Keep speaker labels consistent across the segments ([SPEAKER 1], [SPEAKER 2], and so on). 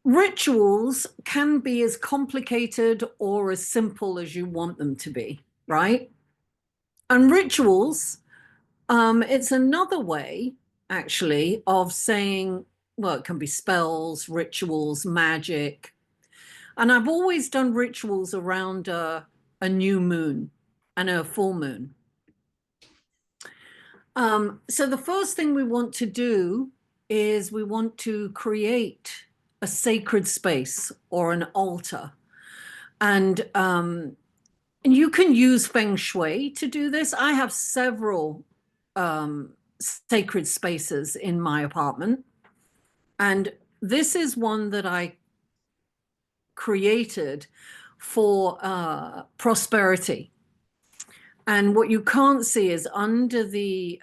[SPEAKER 1] Rituals can be as complicated or as simple as you want them to be, right? And rituals, it's another way, actually, of saying, well, it can be spells, rituals, magic. And I've always done rituals around a new moon and a full moon. So the first thing we want to do is we want to create a sacred space or an altar. And you can use feng shui to do this. I have several sacred spaces in my apartment. And this is one that I created for prosperity. And what you can't see is under the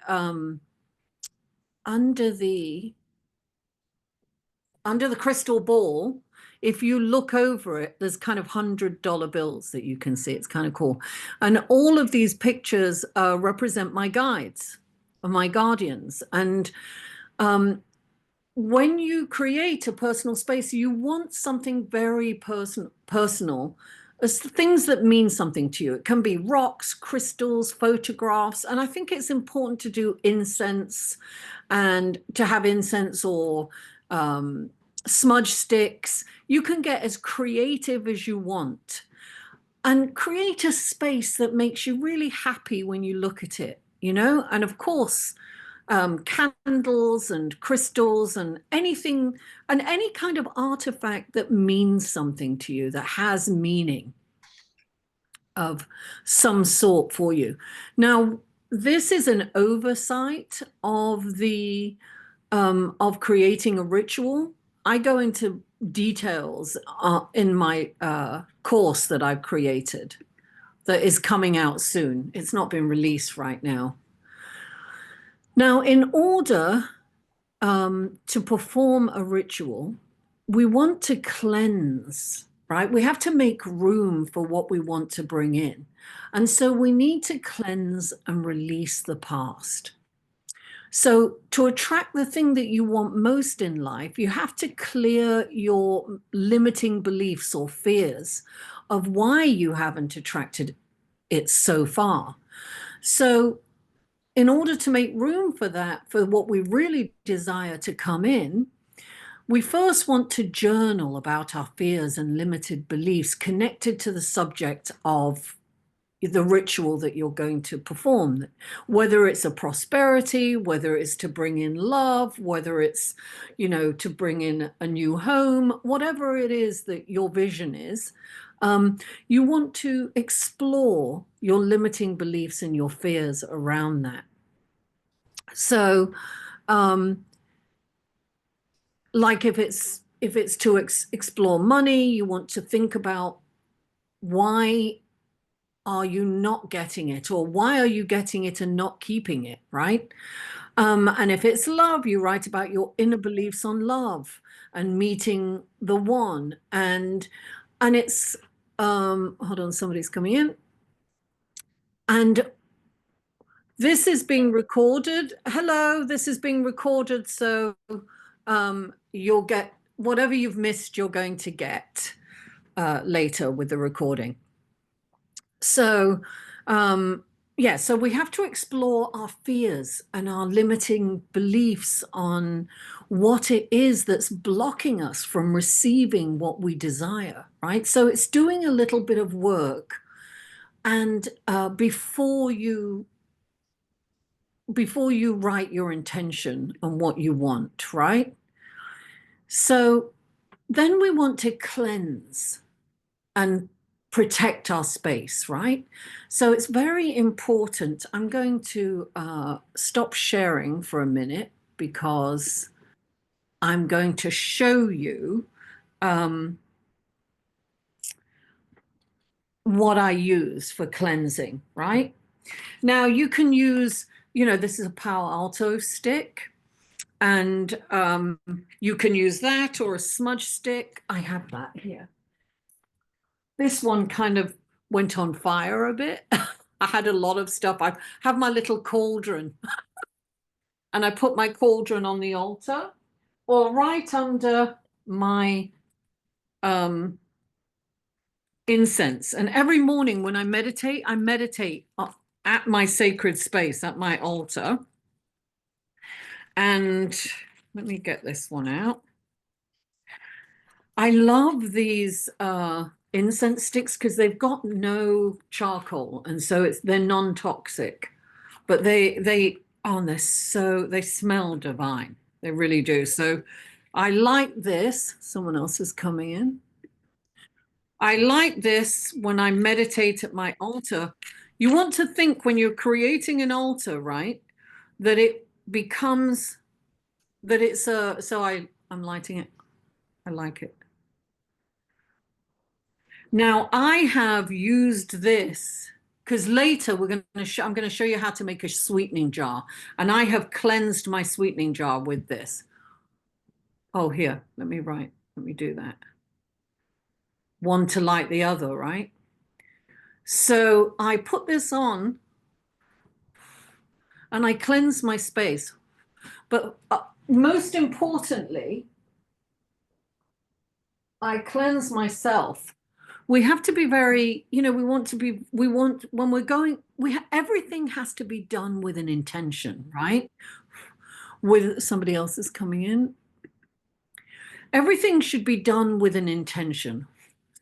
[SPEAKER 1] crystal ball, if you look over it, there's kind of $100 bills that you can see. It's kind of cool. And all of these pictures represent my guides, my guardians. And when you create a personal space, you want something very personal, as things that mean something to you. It can be rocks, crystals, photographs. And I think it's important to do incense and to have incense or smudge sticks. You can get as creative as you want and create a space that makes you really happy when you look at it, you know? And of course, candles and crystals and anything and any kind of artifact that means something to you, that has meaning of some sort for you. Now, this is an oversight of the of creating a ritual. I go into details in my course that I've created that is coming out soon. It's not been released right now. Now, in order to perform a ritual, we want to cleanse, right? We have to make room for what we want to bring in. And so we need to cleanse and release the past. So to attract the thing that you want most in life, you have to clear your limiting beliefs or fears of why you haven't attracted it so far. So in order to make room for that, for what we really desire to come in, we first want to journal about our fears and limited beliefs connected to the subject of the ritual that you're going to perform, whether it's a prosperity, whether it's to bring in love, whether it's, you know, to bring in a new home, whatever it is that your vision is. You want to explore your limiting beliefs and your fears around that. So, like if it's to explore money, you want to think about why are you not getting it, or why are you getting it and not keeping it, right? And if it's love, you write about your inner beliefs on love and meeting the one. And it's hold on, somebody's coming in. And this is being recorded. Hello, this is being recorded, so you'll get whatever you've missed, you're going to get later with the recording. So, yeah, so we have to explore our fears and our limiting beliefs on what it is that's blocking us from receiving what we desire, right? So it's doing a little bit of work. And before you write your intention and what you want, right? So then we want to cleanse and protect our space, right? So it's very important. I'm going to stop sharing for a minute because I'm going to show you what I use for cleansing, right? Now you can use, you know, this is a Palo Alto stick, and you can use that or a smudge stick. I have that here. This one kind of went on fire a bit. I had a lot of stuff. I have my little cauldron and I put my cauldron on the altar or right under my um, incense. And every morning when I meditate at my sacred space, at my altar. And let me get this one out. I love these incense sticks because they've got no charcoal, and so they're non-toxic. But they smell divine. They really do. So I like this. Someone else is coming in. I like this when I meditate at my altar. You want to think when you're creating an altar, right? That it becomes that it's a so I'm lighting it. I like it. Now I have used this because later I'm going to show you how to make a sweetening jar, and I have cleansed my sweetening jar with this. Oh, here, let me do that. One to light the other, right? So I put this on and I cleanse my space. But most importantly, I cleanse myself. We have to be very, we want, when we're going, everything has to be done with an intention, right? With somebody else is coming in. Everything should be done with an intention.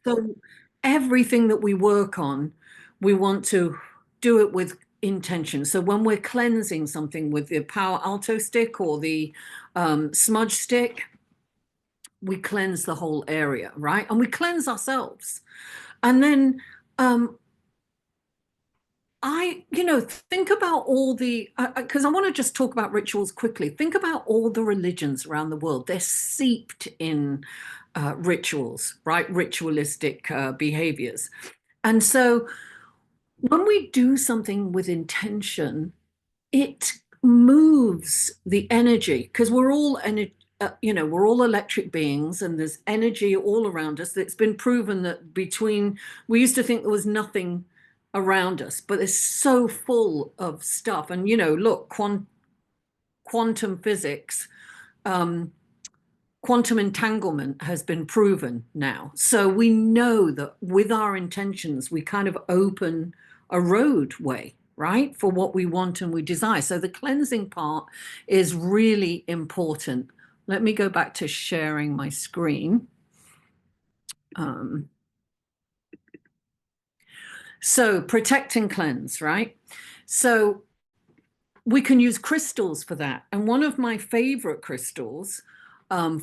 [SPEAKER 1] So everything that we work on, we want to do it with intention. So when we're cleansing something with the power alto stick or the smudge stick, we cleanse the whole area, right? And we cleanse ourselves. And then think about all the, because I want to just talk about rituals quickly. Think about all the religions around the world. They're seeped in rituals, right? Ritualistic behaviors. And so when we do something with intention, it moves the energy because we're all electric beings, and there's energy all around us. It's been proven that we used to think there was nothing around us, but it's so full of stuff. And look, quantum physics, um, quantum entanglement has been proven now. So we know that with our intentions, we kind of open a roadway, right, for what we want and we desire. So the cleansing part is really important. Let me go back to sharing my screen. So protect and cleanse, right? So we can use crystals for that. And one of my favorite crystals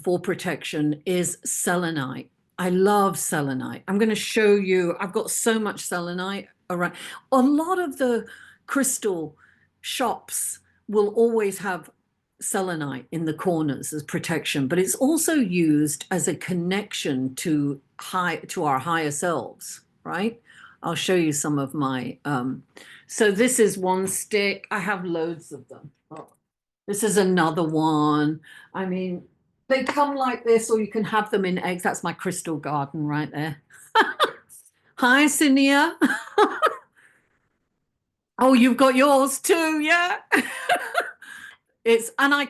[SPEAKER 1] for protection is selenite. I love selenite. I'm going to show you, I've got so much selenite around. A lot of the crystal shops will always have selenite in the corners as protection, but it's also used as a connection to our higher selves, right? I'll show you some of my so this is one stick. I have loads of them. Oh, this is another one. I mean, they come like this, or you can have them in eggs. That's my crystal garden right there. Hi, Sinia. Oh, you've got yours too, yeah. And I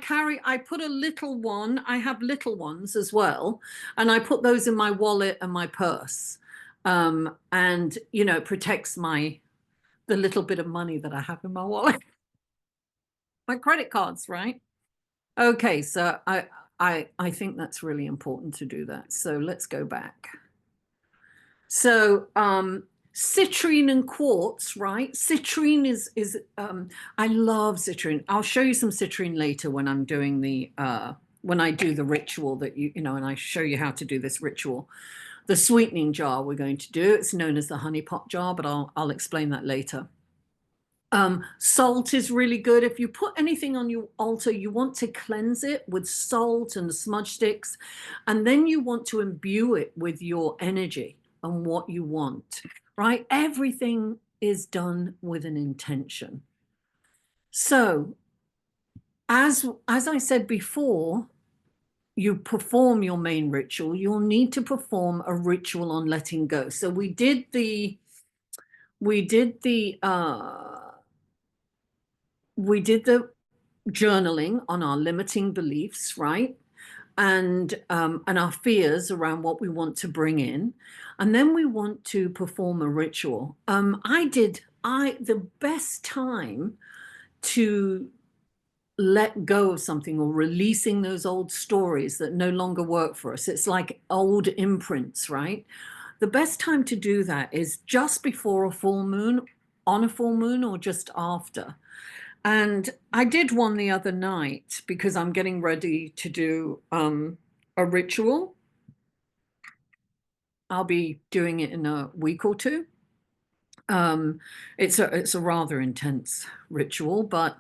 [SPEAKER 1] put a little one. I have little ones as well, and I put those in my wallet and my purse. And it protects the little bit of money that I have in my wallet. My credit cards, right? Okay, so I think that's really important to do that. So let's go back. So citrine and quartz, right? Citrine is I love citrine. I'll show you some citrine later when I'm doing the when I do the ritual that and I show you how to do this ritual. The sweetening jar we're going to do. It's known as the honey pot jar, but I'll explain that later. Salt is really good. If you put anything on your altar, you want to cleanse it with salt and smudge sticks, and then you want to imbue it with your energy and what you want, right? Everything is done with an intention. So, as I said before, you perform your main ritual, you'll need to perform a ritual on letting go. So we did the journaling on our limiting beliefs, right? and our fears around what we want to bring in. And then we want to perform a ritual. The best time to let go of something or releasing those old stories that no longer work for us. It's like old imprints, right? The best time to do that is just before a full moon, on a full moon, or just after. And I did one the other night because I'm getting ready to do a ritual. I'll be doing it in a week or two. It's a rather intense ritual, but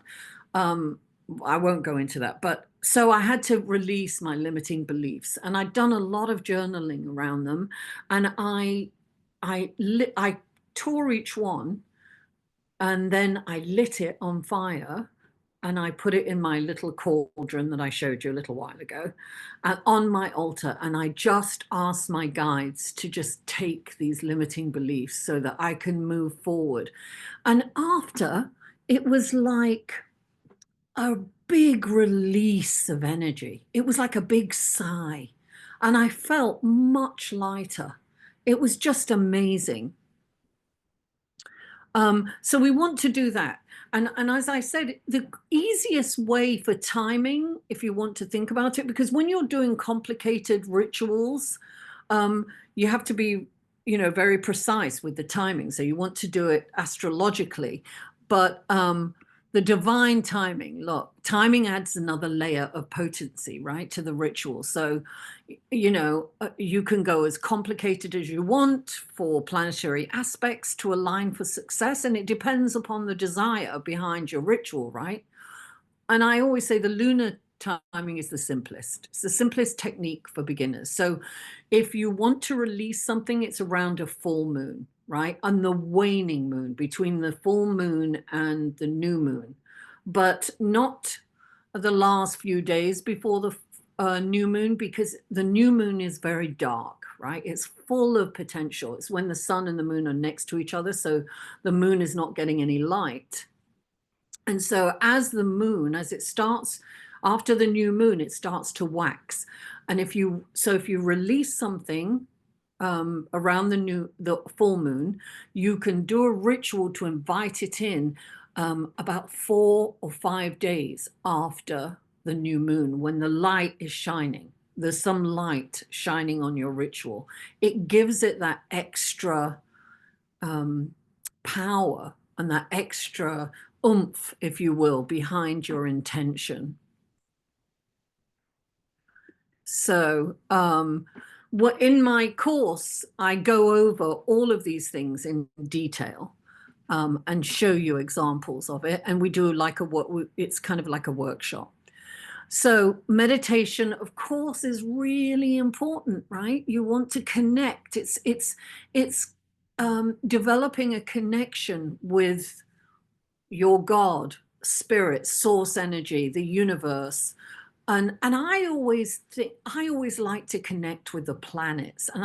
[SPEAKER 1] I won't go into that. But so I had to release my limiting beliefs, and I'd done a lot of journaling around them, and I tore each one, and then I lit it on fire, and I put it in my little cauldron that I showed you a little while ago, on my altar. And I just asked my guides to just take these limiting beliefs so that I can move forward. And after, it was like a big release of energy. It was like a big sigh. And I felt much lighter. It was just amazing. So we want to do that. And as I said, the easiest way for timing, if you want to think about it, because when you're doing complicated rituals, you have to be, very precise with the timing. So you want to do it astrologically, but the divine timing, look, timing adds another layer of potency, right, to the ritual. So, you can go as complicated as you want for planetary aspects to align for success, and it depends upon the desire behind your ritual, right? And I always say the lunar timing is the simplest. It's the simplest technique for beginners. So if you want to release something, it's around a full moon, right? And the waning moon, between the full moon and the new moon, but not the last few days before the new moon, because the new moon is very dark, right? It's full of potential. It's when the sun and the moon are next to each other, so the moon is not getting any light. And so as it starts after the new moon, it starts to wax. And if you release something around the full moon, you can do a ritual to invite it in about 4 or 5 days after the new moon, when the light is shining. There's some light shining on your ritual. It gives it that extra power and that extra oomph, if you will, behind your intention. So in my course, I go over all of these things in detail and show you examples of it. And we do it's kind of like a workshop. So meditation, of course, is really important, right? You want to connect. It's developing a connection with your God, spirit, source energy, the universe. And I always like to connect with the planets. And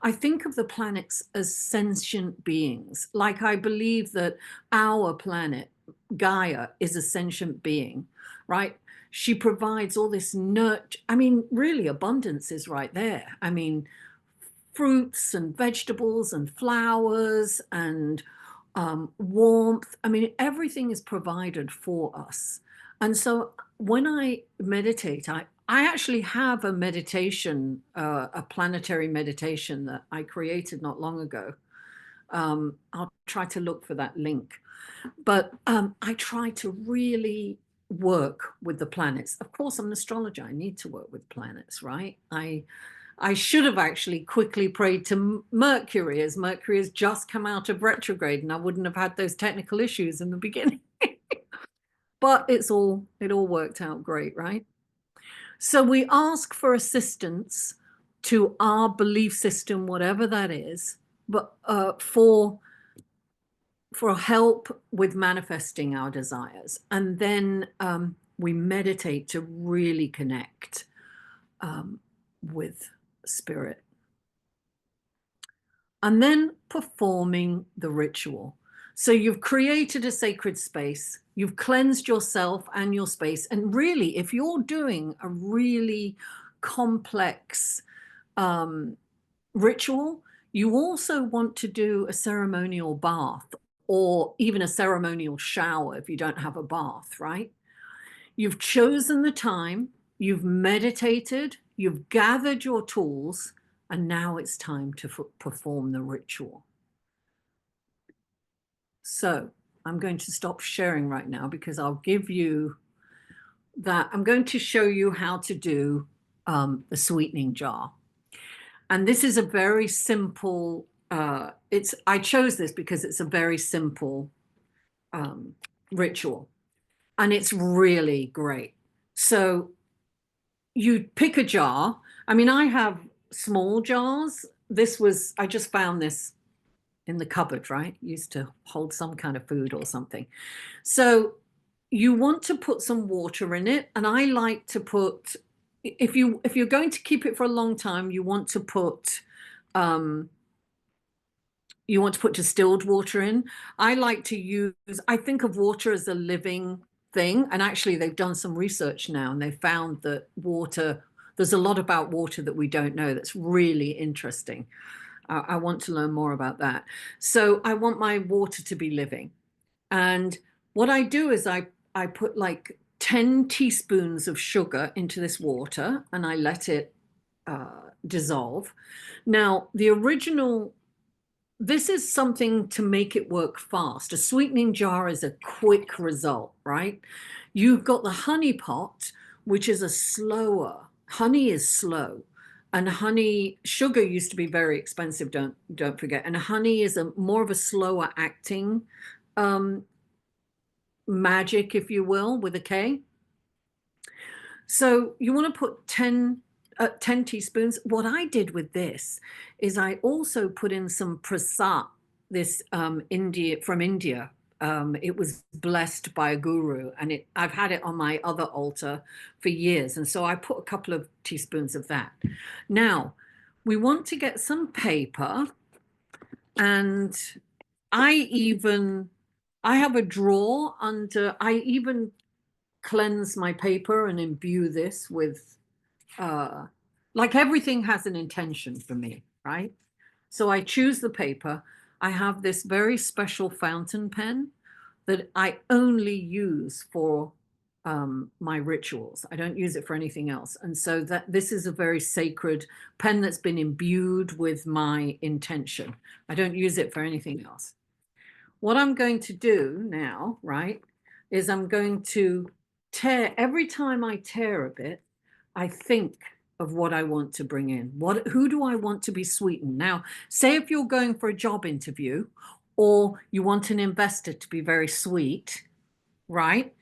[SPEAKER 1] I think of the planets as sentient beings. Like I believe that our planet, Gaia, is a sentient being, right? She provides all this nurture. I mean, really, abundance is right there. I mean, fruits and vegetables and flowers and warmth. I mean, everything is provided for us. And so when I meditate, I actually have a meditation, a planetary meditation that I created not long ago. I'll try to look for that link. But I try to really work with the planets. Of course, I'm an astrologer. I need to work with planets, right? I should have actually quickly prayed to Mercury, as Mercury has just come out of retrograde, and I wouldn't have had those technical issues in the beginning. But it all worked out great, right? So we ask for assistance to our belief system, whatever that is, but for help with manifesting our desires. And then we meditate to really connect with spirit. And then performing the ritual. So you've created a sacred space, you've cleansed yourself and your space. And really, if you're doing a really complex ritual, you also want to do a ceremonial bath or even a ceremonial shower if you don't have a bath, right? You've chosen the time, you've meditated, you've gathered your tools, and now it's time to perform the ritual. So I'm going to stop sharing right now because I'll give you that. I'm going to show you how to do the sweetening jar. And this is a very simple, I chose this because it's a very simple ritual and it's really great. So you pick a jar. I mean, I have small jars. I just found this in the cupboard, right? Used to hold some kind of food or something. So you want to put some water in it. And I like to put, if you're going to keep it for a long time, you want to put distilled water in. I like to use, I think of water as a living thing. And actually they've done some research now and they found that there's a lot about water that we don't know that's really interesting. I want to learn more about that. So I want my water to be living. And what I do is I put like 10 teaspoons of sugar into this water and I let it dissolve. Now, this is something to make it work fast. A sweetening jar is a quick result, right? You've got the honey pot, which is honey is slow. And sugar used to be very expensive, don't forget. And honey is more of a slower acting magic, if you will, with a K. So you want to put 10 teaspoons. What I did with this is I also put in some prasad, this from India. It was blessed by a guru, and I've had it on my other altar for years. And so I put a couple of teaspoons of that. Now, we want to get some paper, and I have a drawer under, I even cleanse my paper and imbue this with, like everything has an intention for me, right? So I choose the paper. I have this very special fountain pen that I only use for my rituals. I don't use it for anything else. And so this is a very sacred pen that's been imbued with my intention. I don't use it for anything else. What I'm going to do now, right, is I'm going to tear, every time I tear a bit, I think of what I want to bring in. Who do I want to be sweetened? Now, say if you're going for a job interview or you want an investor to be very sweet, right?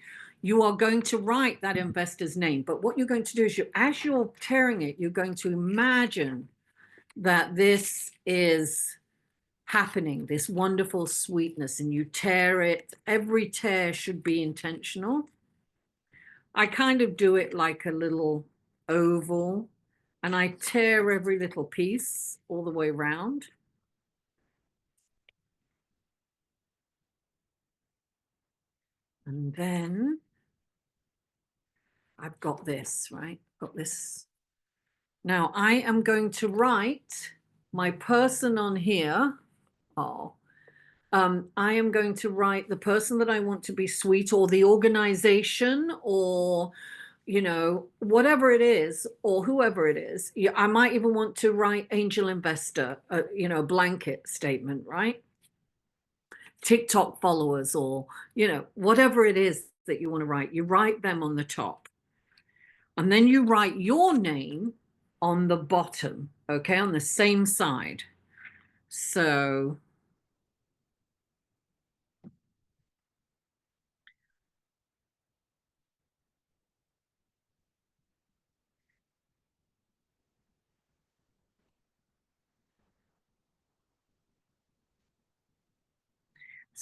[SPEAKER 1] You are going to write that investor's name. But what you're going to do is as you're tearing it, you're going to imagine that this is happening, this wonderful sweetness, and you tear it. Every tear should be intentional. I kind of do it like a little oval, and I tear every little piece all the way around. And then I've got this, right? Got this. Now I am going to write my person on here. I am going to write the person that I want to be sweet, or the organization, or, you know, whatever it is, or whoever it is. I might even want to write angel investor, you know, a blanket statement, right? TikTok followers, or, you know, whatever it is that you want to write, you write them on the top. And then you write your name on the bottom, okay, on the same side. So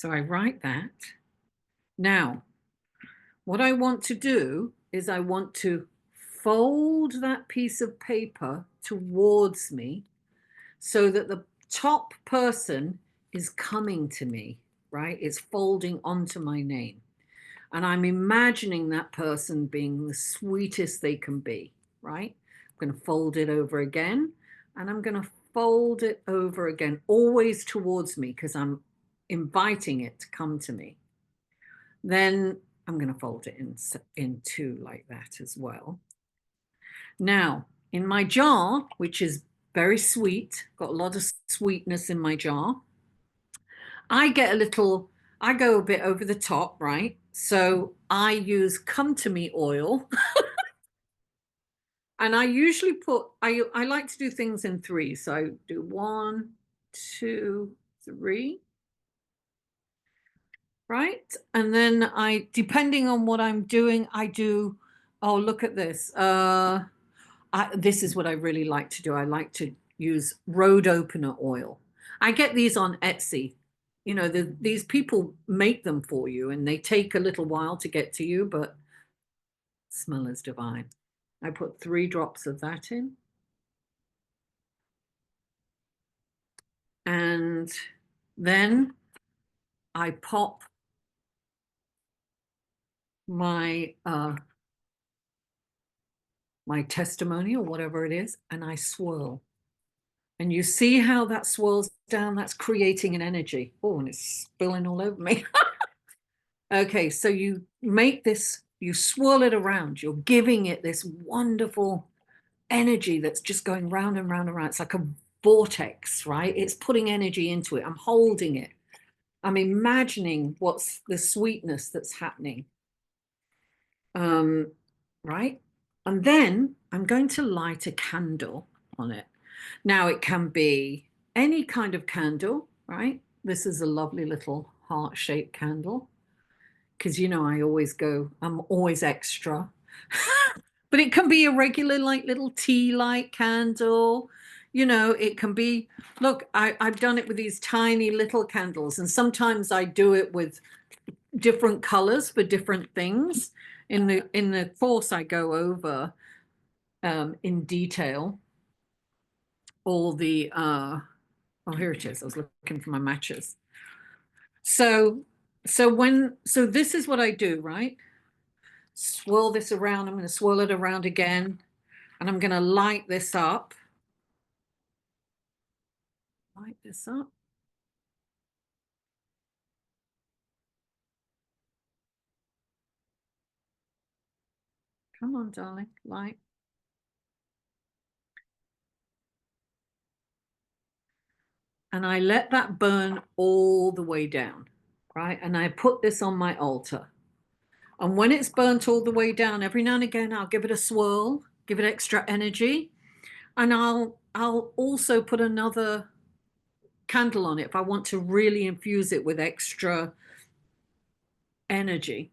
[SPEAKER 1] I write that. Now, what I want to do is I want to fold that piece of paper towards me so that the top person is coming to me, right? It's folding onto my name. And I'm imagining that person being the sweetest they can be, right? I'm going to fold it over again, and I'm going to fold it over again, always towards me because I'm inviting it to come to me. Then I'm going to fold it in two like that as well. Now, in my jar, which is very sweet, got a lot of sweetness in my jar, I go a bit over the top, right? So I use come to me oil. And I usually I like to do things in three. So I do 1, 2, 3, right? And then depending on what I'm doing, oh, look at this. This is what I really like to do. I like to use road opener oil. I get these on Etsy. You know, these people make them for you and they take a little while to get to you, but smell is divine. I put 3 drops of that in. And then I pop my my testimony or whatever it is, and I swirl. And you see how that swirls down? That's creating an energy. Oh, and it's spilling all over me. Okay, so you make this, you swirl it around. You're giving it this wonderful energy that's just going round and round and round. It's like a vortex, right? It's putting energy into it. I'm holding it. I'm imagining what's the sweetness that's happening. Right? And then I'm going to light a candle on it. Now it can be any kind of candle, right? This is a lovely little heart-shaped candle because, you know, I'm always extra. But it can be a regular, like little tea light candle. You know, it can be, look, I've done it with these tiny little candles, and sometimes I do it with different colors for different things. In the course, I go over in detail all the oh, here it is. I was looking for my matches. So this is what I do, right? Swirl this around. I'm going to swirl it around again, and I'm going to light this up. Light this up. Come on, darling, light. And I let that burn all the way down, right? And I put this on my altar. And when it's burnt all the way down, every now and again, I'll give it a swirl, give it extra energy. And I'll also put another candle on it if I want to really infuse it with extra energy.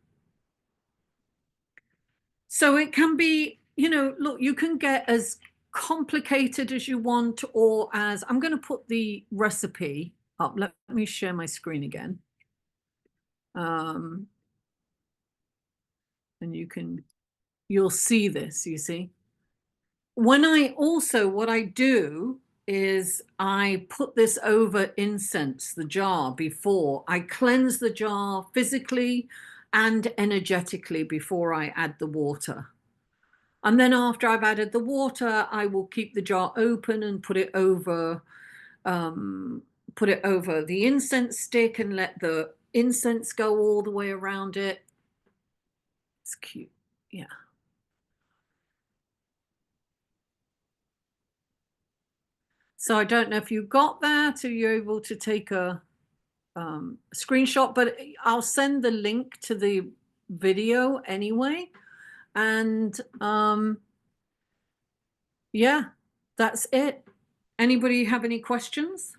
[SPEAKER 1] So it can be, you know, look, you can get as complicated as you want, or as, I'm going to put the recipe up. Let me share my screen again. And you'll see this, you see. What I do is I put this over incense, the jar, before I cleanse the jar physically and energetically before I add the water. And then after I've added the water, I will keep the jar open and put it over the incense stick and let the incense go all the way around it. It's cute. Yeah. So I don't know if you got that, or you're able to take a screenshot, but I'll send the link to the video anyway. And yeah, that's it. Anybody have any questions?